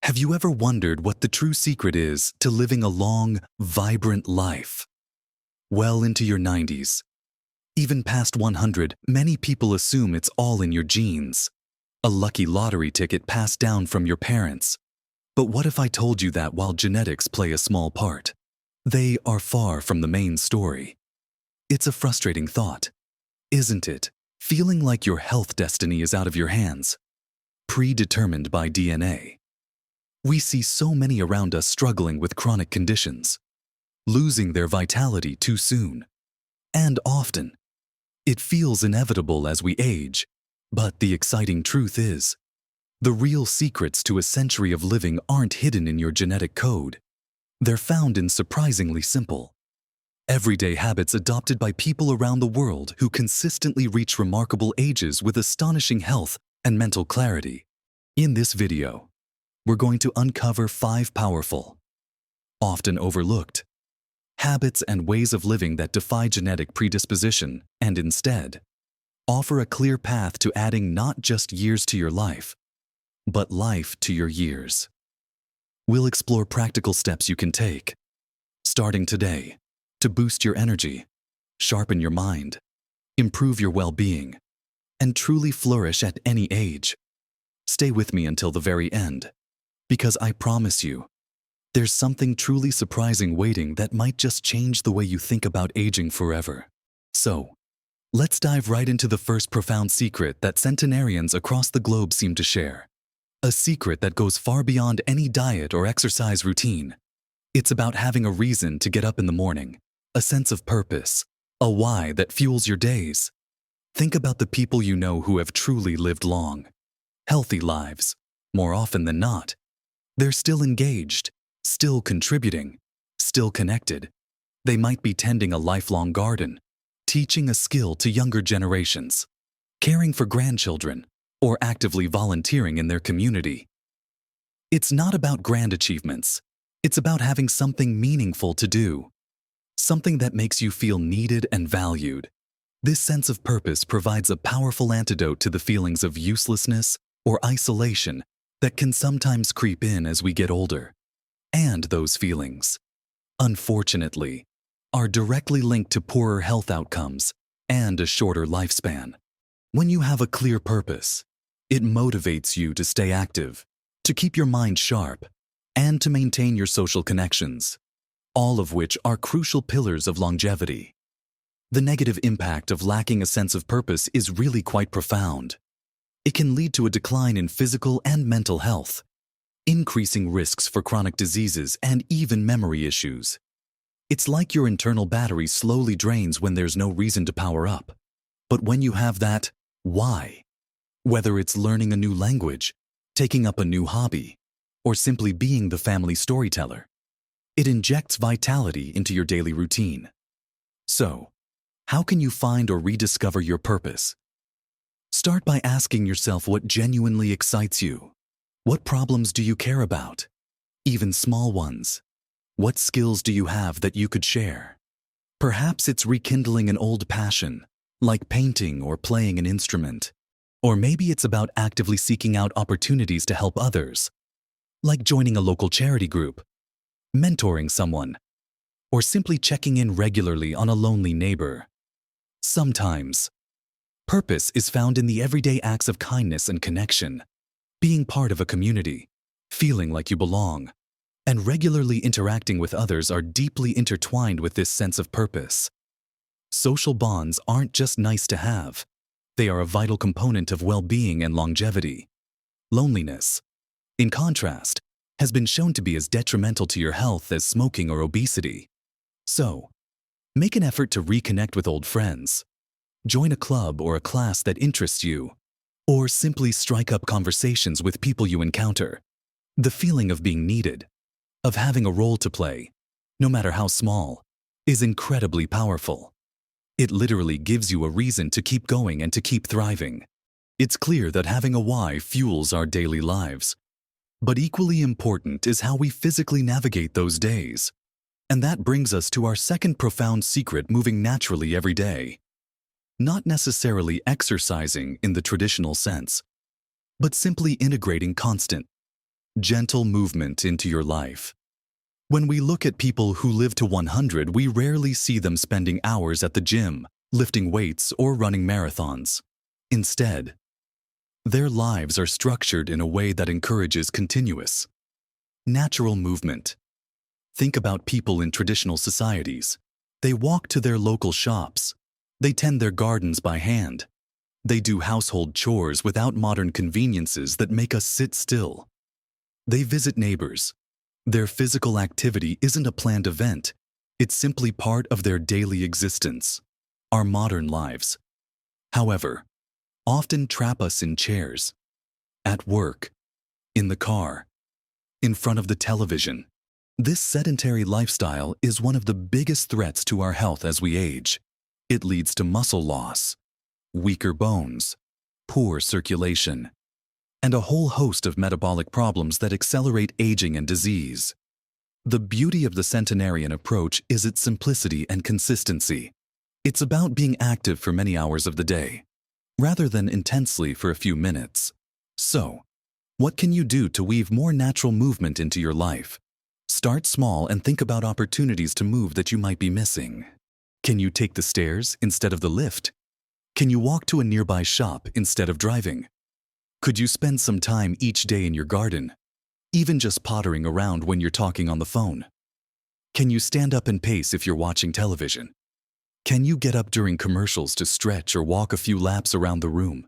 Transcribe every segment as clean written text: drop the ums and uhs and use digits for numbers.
Have you ever wondered what the true secret is to living a long, vibrant life? Well into your 90s, even past 100, many people assume it's all in your genes. A lucky lottery ticket passed down from your parents. But what if I told you that while genetics play a small part, they are far from the main story? It's a frustrating thought, isn't it? Feeling like your health destiny is out of your hands, predetermined by DNA. We see so many around us struggling with chronic conditions, losing their vitality too soon. And often, it feels inevitable as we age. But the exciting truth is, the real secrets to a century of living aren't hidden in your genetic code. They're found in surprisingly simple, everyday habits adopted by people around the world who consistently reach remarkable ages with astonishing health and mental clarity. In this video, we're going to uncover 5 powerful, often overlooked, habits and ways of living that defy genetic predisposition and instead offer a clear path to adding not just years to your life, but life to your years. We'll explore practical steps you can take, starting today, to boost your energy, sharpen your mind, improve your well-being, and truly flourish at any age. Stay with me until the very end, because I promise you, there's something truly surprising waiting that might just change the way you think about aging forever. So, let's dive right into the first profound secret that centenarians across the globe seem to share. A secret that goes far beyond any diet or exercise routine. It's about having a reason to get up in the morning, a sense of purpose, a why that fuels your days. Think about the people you know who have truly lived long, healthy lives. More often than not, they're still engaged, still contributing, still connected. They might be tending a lifelong garden, teaching a skill to younger generations, caring for grandchildren, or actively volunteering in their community. It's not about grand achievements. It's about having something meaningful to do, something that makes you feel needed and valued. This sense of purpose provides a powerful antidote to the feelings of uselessness or isolation that can sometimes creep in as we get older. And those feelings, unfortunately, are directly linked to poorer health outcomes and a shorter lifespan. When you have a clear purpose, it motivates you to stay active, to keep your mind sharp, and to maintain your social connections, all of which are crucial pillars of longevity. The negative impact of lacking a sense of purpose is really quite profound. It can lead to a decline in physical and mental health, increasing risks for chronic diseases and even memory issues. It's like your internal battery slowly drains when there's no reason to power up. But when you have that why, whether it's learning a new language, taking up a new hobby, or simply being the family storyteller, it injects vitality into your daily routine. So, how can you find or rediscover your purpose? Start by asking yourself what genuinely excites you. What problems do you care about? Even small ones. What skills do you have that you could share? Perhaps it's rekindling an old passion, like painting or playing an instrument. Or maybe it's about actively seeking out opportunities to help others, like joining a local charity group, mentoring someone, or simply checking in regularly on a lonely neighbor. Sometimes, purpose is found in the everyday acts of kindness and connection, being part of a community, feeling like you belong, and regularly interacting with others are deeply intertwined with this sense of purpose. Social bonds aren't just nice to have. They are a vital component of well-being and longevity. Loneliness, in contrast, has been shown to be as detrimental to your health as smoking or obesity. So, make an effort to reconnect with old friends. Join a club or a class that interests you, or simply strike up conversations with people you encounter. The feeling of being needed, of having a role to play, no matter how small, is incredibly powerful. It literally gives you a reason to keep going and to keep thriving. It's clear that having a why fuels our daily lives. But equally important is how we physically navigate those days. And that brings us to our second profound secret: moving naturally every day. Not necessarily exercising in the traditional sense, but simply integrating constant, Gentle movement into your life. When we look at people who live to 100, we rarely see them spending hours at the gym, lifting weights, or running marathons. Instead, their lives are structured in a way that encourages continuous, natural movement. Think about people in traditional societies. They walk to their local shops. They tend their gardens by hand. They do household chores without modern conveniences that make us sit still. They visit neighbors. Their physical activity isn't a planned event. It's simply part of their daily existence. Our modern lives, however, often trap us in chairs, at work, in the car, in front of the television. This sedentary lifestyle is one of the biggest threats to our health as we age. It leads to muscle loss, weaker bones, poor circulation, and a whole host of metabolic problems that accelerate aging and disease. The beauty of the Centenarian approach is its simplicity and consistency. It's about being active for many hours of the day, rather than intensely for a few minutes. So, what can you do to weave more natural movement into your life? Start small and think about opportunities to move that you might be missing. Can you take the stairs instead of the lift? Can you walk to a nearby shop instead of driving? Could you spend some time each day in your garden, even just pottering around when you're talking on the phone? Can you stand up and pace if you're watching television? Can you get up during commercials to stretch or walk a few laps around the room?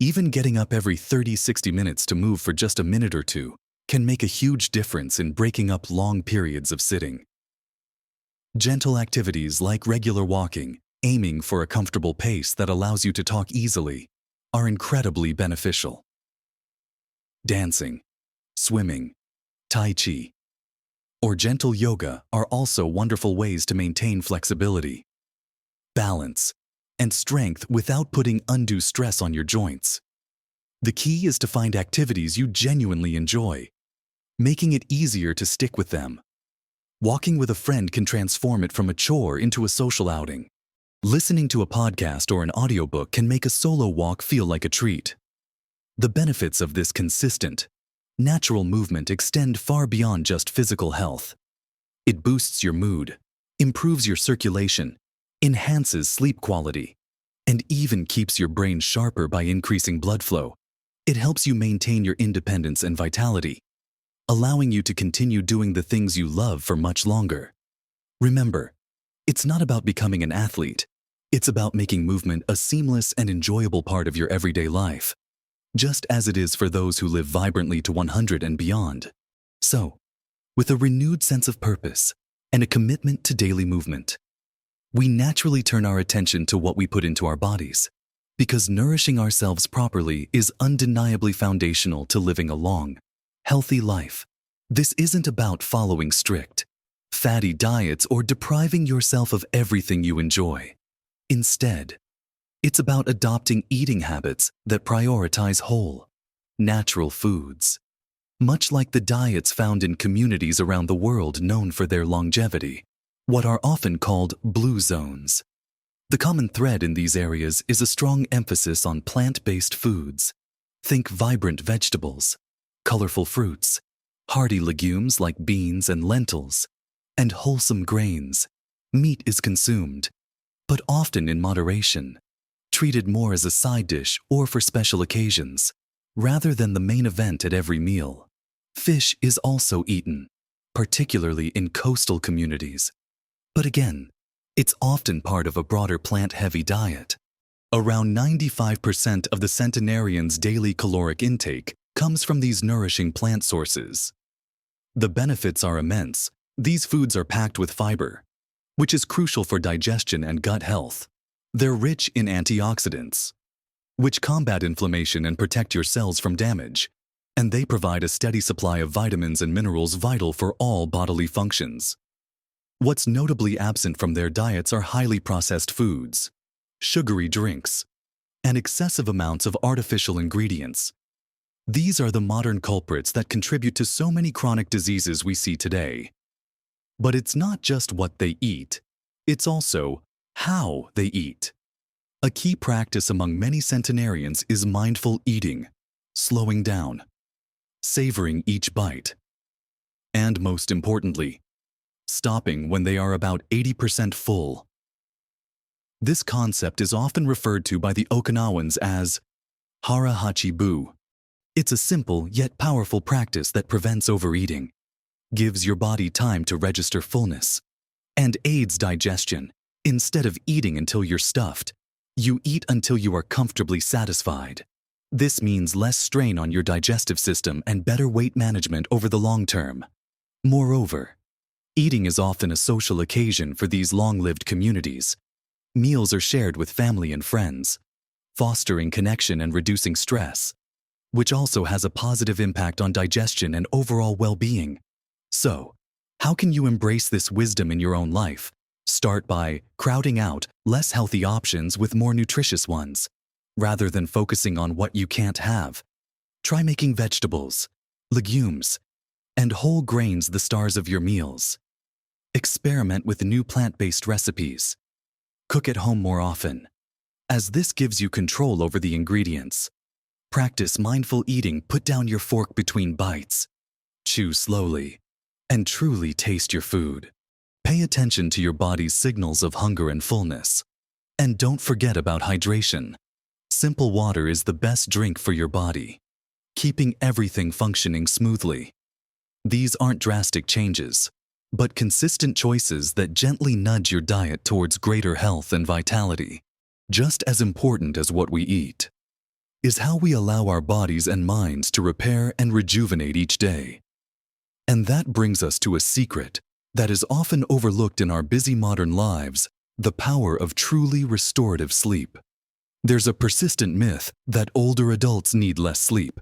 Even getting up every 30-60 minutes to move for just a minute or two can make a huge difference in breaking up long periods of sitting. Gentle activities like regular walking, aiming for a comfortable pace that allows you to talk easily, are incredibly beneficial. Dancing, swimming, tai chi, or gentle yoga are also wonderful ways to maintain flexibility, balance, and strength without putting undue stress on your joints. The key is to find activities you genuinely enjoy, making it easier to stick with them. Walking with a friend can transform it from a chore into a social outing. Listening to a podcast or an audiobook can make a solo walk feel like a treat. The benefits of this consistent, natural movement extend far beyond just physical health. It boosts your mood, improves your circulation, enhances sleep quality, and even keeps your brain sharper by increasing blood flow. It helps you maintain your independence and vitality, allowing you to continue doing the things you love for much longer. Remember, it's not about becoming an athlete. It's about making movement a seamless and enjoyable part of your everyday life, just as it is for those who live vibrantly to 100 and beyond. So, with a renewed sense of purpose and a commitment to daily movement, we naturally turn our attention to what we put into our bodies, because nourishing ourselves properly is undeniably foundational to living a long, healthy life. This isn't about following strict, fatty diets or depriving yourself of everything you enjoy. Instead, it's about adopting eating habits that prioritize whole, natural foods, much like the diets found in communities around the world known for their longevity, what are often called blue zones. The common thread in these areas is a strong emphasis on plant-based foods. Think vibrant vegetables, colorful fruits, hearty legumes like beans and lentils, and wholesome grains. Meat is consumed, but often in moderation, treated more as a side dish or for special occasions, rather than the main event at every meal. Fish is also eaten, particularly in coastal communities. But again, it's often part of a broader plant-heavy diet. Around 95% of the centenarians' daily caloric intake comes from these nourishing plant sources. The benefits are immense. These foods are packed with fiber, which is crucial for digestion and gut health. They're rich in antioxidants, which combat inflammation and protect your cells from damage, and they provide a steady supply of vitamins and minerals vital for all bodily functions. What's notably absent from their diets are highly processed foods, sugary drinks, and excessive amounts of artificial ingredients. These are the modern culprits that contribute to so many chronic diseases we see today. But it's not just what they eat, it's also how they eat. A key practice among many centenarians is mindful eating, slowing down. savoring each bite, and most importantly, stopping when they are about 80% full. This concept is often referred to by the Okinawans as hara hachi bu. It's a simple yet powerful practice that prevents overeating, gives your body time to register fullness, and aids digestion. Instead of eating until you're stuffed, you eat until you are comfortably satisfied. This means less strain on your digestive system and better weight management over the long term. Moreover, eating is often a social occasion for these long-lived communities. Meals are shared with family and friends, fostering connection and reducing stress, which also has a positive impact on digestion and overall well-being. So, how can you embrace this wisdom in your own life? Start by crowding out less healthy options with more nutritious ones. Rather than focusing on what you can't have, try making vegetables, legumes, and whole grains the stars of your meals. Experiment with new plant-based recipes. Cook at home more often, as this gives you control over the ingredients. Practice mindful eating. Put down your fork between bites. Chew slowly, and truly taste your food. Pay attention to your body's signals of hunger and fullness. And don't forget about hydration. Simple water is the best drink for your body, keeping everything functioning smoothly. These aren't drastic changes, but consistent choices that gently nudge your diet towards greater health and vitality. Just as important as what we eat is how we allow our bodies and minds to repair and rejuvenate each day. And that brings us to a secret that is often overlooked in our busy modern lives: the power of truly restorative sleep. There's a persistent myth that older adults need less sleep,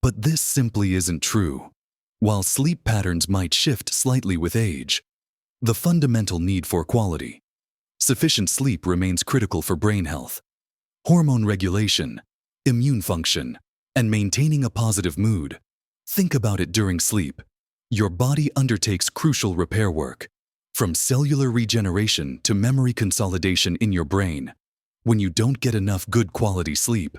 but this simply isn't true. While sleep patterns might shift slightly with age, the fundamental need for quality, sufficient sleep remains critical for brain health, hormone regulation, immune function, and maintaining a positive mood. Think about it: during sleep, your body undertakes crucial repair work, from cellular regeneration to memory consolidation in your brain. When you don't get enough good quality sleep,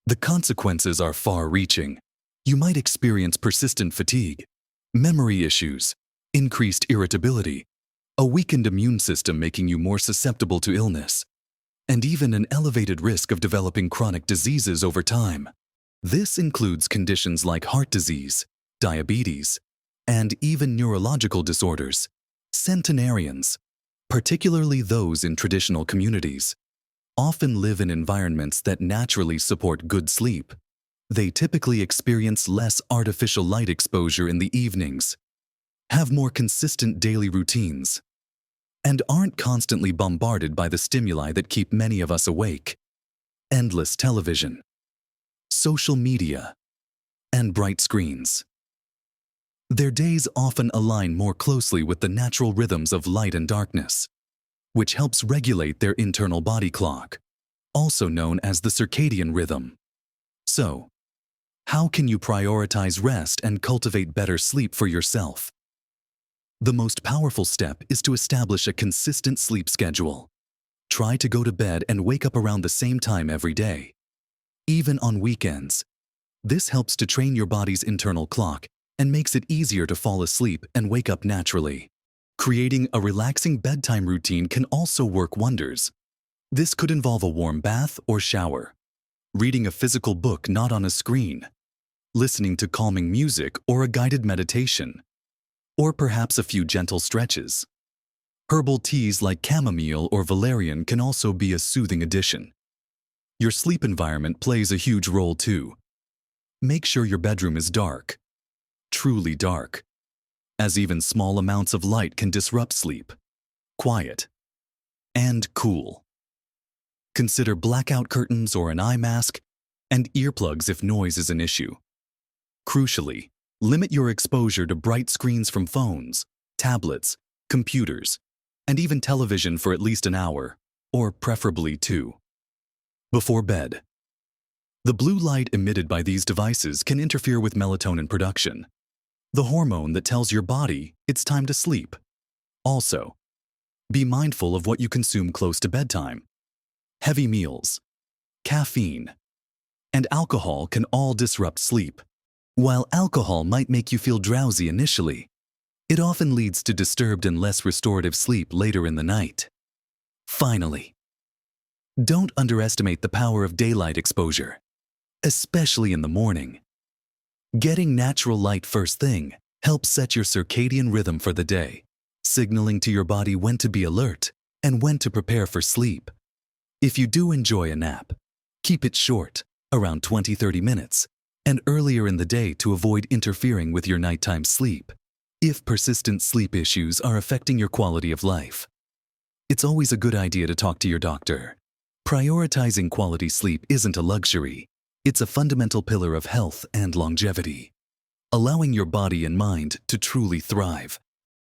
the consequences are far-reaching. You might experience persistent fatigue, memory issues, increased irritability, a weakened immune system making you more susceptible to illness, and even an elevated risk of developing chronic diseases over time. This includes conditions like heart disease, diabetes, and even neurological disorders. Centenarians, particularly those in traditional communities, often live in environments that naturally support good sleep. They typically experience less artificial light exposure in the evenings, have more consistent daily routines, and aren't constantly bombarded by the stimuli that keep many of us awake: endless television, social media, and bright screens. Their days often align more closely with the natural rhythms of light and darkness, which helps regulate their internal body clock, also known as the circadian rhythm. So, how can you prioritize rest and cultivate better sleep for yourself? The most powerful step is to establish a consistent sleep schedule. Try to go to bed and wake up around the same time every day, even on weekends. This helps to train your body's internal clock and makes it easier to fall asleep and wake up naturally. Creating a relaxing bedtime routine can also work wonders. This could involve a warm bath or shower, reading a physical book not on a screen, listening to calming music or a guided meditation, or perhaps a few gentle stretches. Herbal teas like chamomile or valerian can also be a soothing addition. Your sleep environment plays a huge role too. Make sure your bedroom is dark, truly dark, as even small amounts of light can disrupt sleep. Quiet and cool. Consider blackout curtains or an eye mask, and earplugs if noise is an issue. Crucially, limit your exposure to bright screens from phones, tablets, computers, and even television for at least an hour, or preferably 2. Before bed. The blue light emitted by these devices can interfere with melatonin production, the hormone that tells your body it's time to sleep. Also, be mindful of what you consume close to bedtime. Heavy meals, caffeine, and alcohol can all disrupt sleep. While alcohol might make you feel drowsy initially, it often leads to disturbed and less restorative sleep later in the night. Finally, don't underestimate the power of daylight exposure, especially in the morning. Getting natural light first thing helps set your circadian rhythm for the day, signaling to your body when to be alert and when to prepare for sleep. If you do enjoy a nap, keep it short, around 20-30 minutes, and earlier in the day to avoid interfering with your nighttime sleep. If persistent sleep issues are affecting your quality of life, it's always a good idea to talk to your doctor. Prioritizing quality sleep isn't a luxury. It's a fundamental pillar of health and longevity, allowing your body and mind to truly thrive.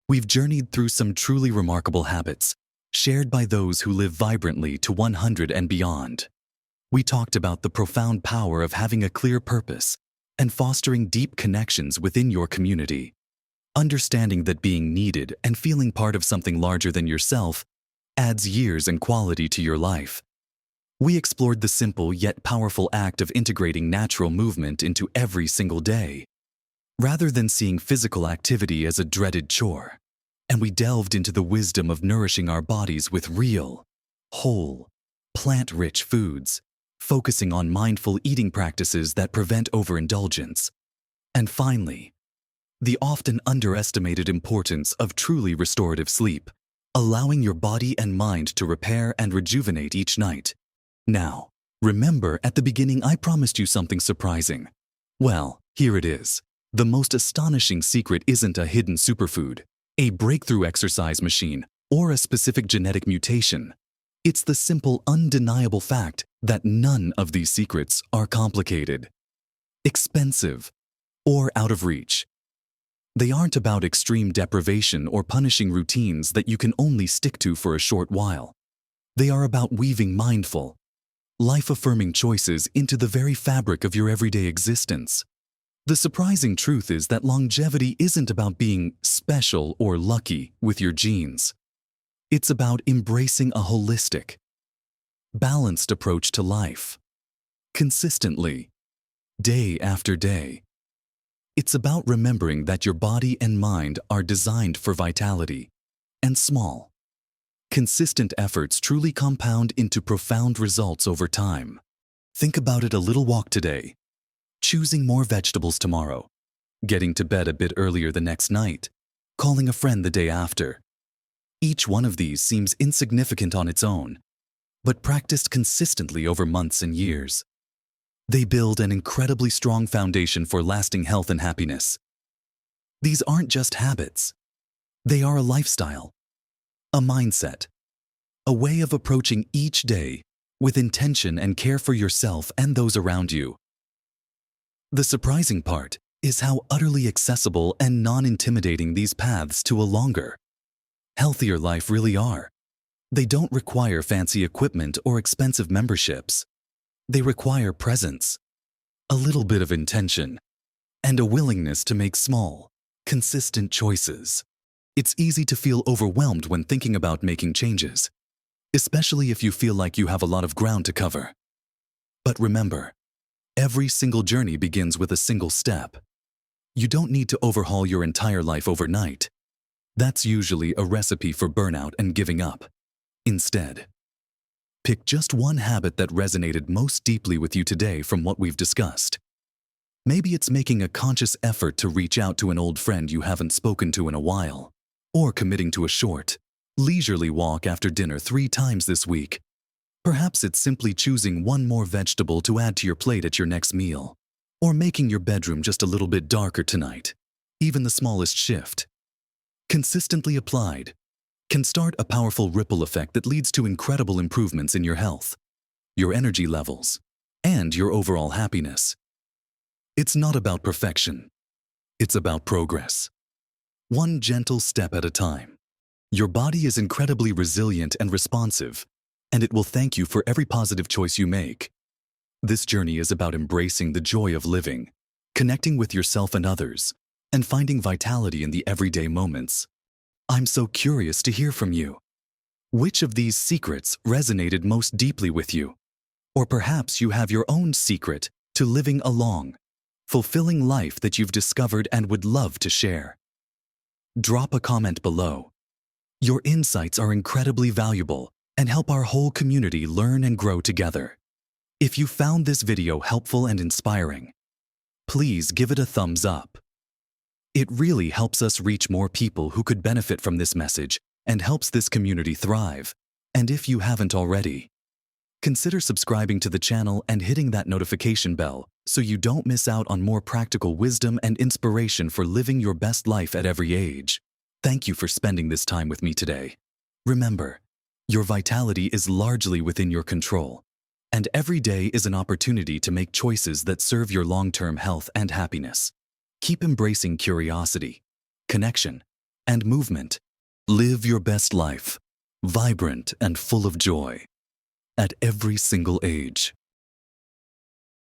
We've journeyed through some truly remarkable habits, shared by those who live vibrantly to 100 and beyond. We talked about the profound power of having a clear purpose and fostering deep connections within your community. Understanding that being needed and feeling part of something larger than yourself adds years and quality to your life. We explored the simple yet powerful act of integrating natural movement into every single day, rather than seeing physical activity as a dreaded chore. And we delved into the wisdom of nourishing our bodies with real, whole, plant-rich foods, focusing on mindful eating practices that prevent overindulgence. And finally, the often underestimated importance of truly restorative sleep, allowing your body and mind to repair and rejuvenate each night. Now, remember at the beginning I promised you something surprising. Well, here it is. The most astonishing secret isn't a hidden superfood, a breakthrough exercise machine, or a specific genetic mutation. It's the simple, undeniable fact that none of these secrets are complicated, expensive, or out of reach. They aren't about extreme deprivation or punishing routines that you can only stick to for a short while. They are about weaving mindful, life-affirming choices into the very fabric of your everyday existence. The surprising truth is that longevity isn't about being special or lucky with your genes. It's about embracing a holistic, balanced approach to life, consistently, day after day. It's about remembering that your body and mind are designed for vitality, and small, consistent efforts truly compound into profound results over time. Think about it: a little walk today, choosing more vegetables tomorrow, getting to bed a bit earlier the next night, calling a friend the day after. Each one of these seems insignificant on its own, but practiced consistently over months and years, they build an incredibly strong foundation for lasting health and happiness. These aren't just habits. They are a lifestyle, a mindset, a way of approaching each day with intention and care for yourself and those around you. The surprising part is how utterly accessible and non-intimidating these paths to a longer, healthier life really are. They don't require fancy equipment or expensive memberships. They require presence, a little bit of intention, and a willingness to make small, consistent choices. It's easy to feel overwhelmed when thinking about making changes, especially if you feel like you have a lot of ground to cover. But remember, every single journey begins with a single step. You don't need to overhaul your entire life overnight. That's usually a recipe for burnout and giving up. Instead, pick just one habit that resonated most deeply with you today from what we've discussed. Maybe it's making a conscious effort to reach out to an old friend you haven't spoken to in a while, or committing to a short, leisurely walk after dinner 3 times this week. Perhaps it's simply choosing one more vegetable to add to your plate at your next meal, or making your bedroom just a little bit darker tonight. Even the smallest shift, consistently applied, can start a powerful ripple effect that leads to incredible improvements in your health, your energy levels, and your overall happiness. It's not about perfection. It's about progress. One gentle step at a time. Your body is incredibly resilient and responsive, and it will thank you for every positive choice you make. This journey is about embracing the joy of living, connecting with yourself and others, and finding vitality in the everyday moments. I'm so curious to hear from you. Which of these secrets resonated most deeply with you? Or perhaps you have your own secret to living a long, fulfilling life that you've discovered and would love to share. Drop a comment below. Your insights are incredibly valuable and help our whole community learn and grow together. If you found this video helpful and inspiring, please give it a thumbs up. It really helps us reach more people who could benefit from this message and helps this community thrive. And if you haven't already, consider subscribing to the channel and hitting that notification bell so you don't miss out on more practical wisdom and inspiration for living your best life at every age. Thank you for spending this time with me today. Remember, your vitality is largely within your control, and every day is an opportunity to make choices that serve your long-term health and happiness. Keep embracing curiosity, connection, and movement. Live your best life, vibrant and full of joy, at every single age.